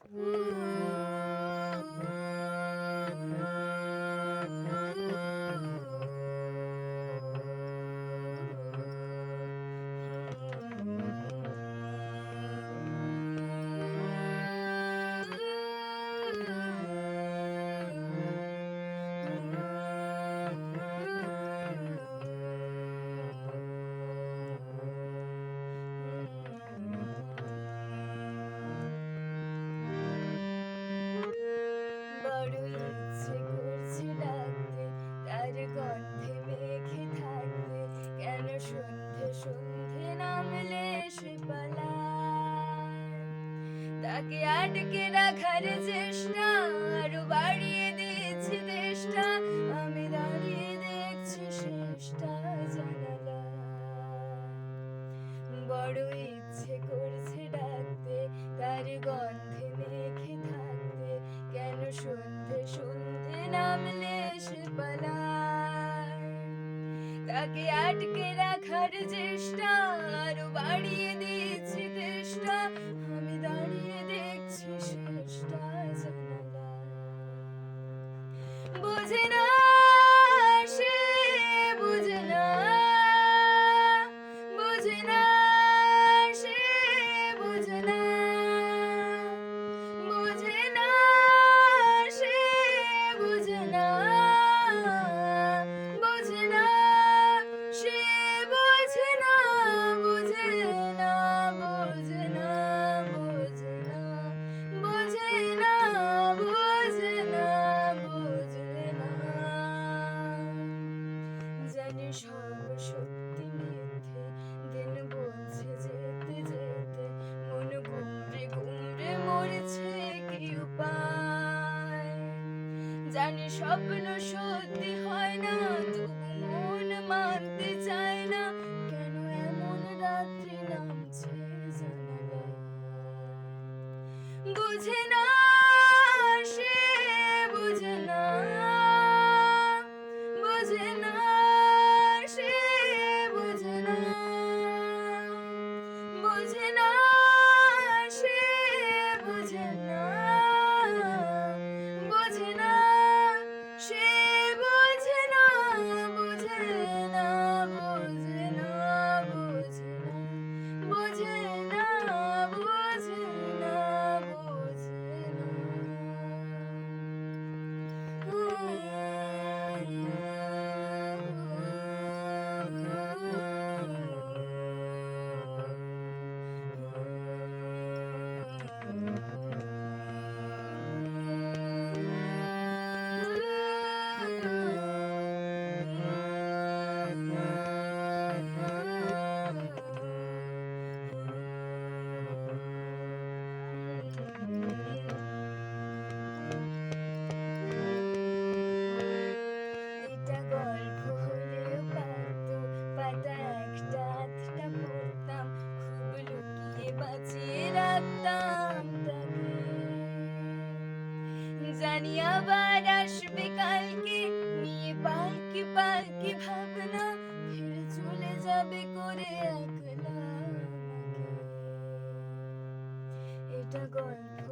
বড় ইচ্ছে করছে ডাকতে, তার গন্ধে মেখে থাকতে, কেন সন্ধে সন্ধে নামলে সে পালায়। তাকে আটকে রাখার চেষ্টা আরো বাড়িয়ে দিয়েছে দেশটা, আমি দাঁড়িয়ে দেখছি শেষটা জানালায়। বড় ইচ্ছে করছে ডাকতে, তার গন্ধে মেখে থাকতে, কেন সন্ধে সন্ধে নামলে সে পালায়। তাকে আটকে রাখার চেষ্টা আরো বাড়িয়ে দিয়েছি তেষ্টা, আমি দাঁড়িয়ে দেখছি শেষটা জানালায়। বোঝে না সে, বোঝে না, বোঝে না সে, বোঝে না, বোঝে না সে, বোঝে না, বোঝে না সে, বোঝে না, বোঝে না, বোঝে না, বোঝে না, বোঝে না, বোঝে না, বোঝে না। জানি সব সত্যি মিথ্যে, দিন বলছে যেতে যেতে, মন ঘুমড়ে ঘুমড়ে মরছে কি উপায়। জানি স্বপ্ন সত্যি হয় না, তবু মন মানতে চায় না, কেন এমন রাত্রি নামছে জানালায়। বুঝে না সে, বুঝে না, বুঝে না সে, বুঝে না, বুঝে না সে, বুঝে না, বুঝে না সে, বুঝে না, বুঝে না, বুঝে না, বুঝে না, বুঝে না, বুঝে না, বুঝে এটা গল্প হলেও পারতো, পাতা একটা আধটা পড়তাম, খুব লুকিয়ে বাঁচিয়ে রাখতাম তাকে। জানি আবার আসবে কালকে, নিয়ে পালকি পালকি ভাবনা, ফিরে চলে যাবে করে একলা আমাকে। এটা গল্প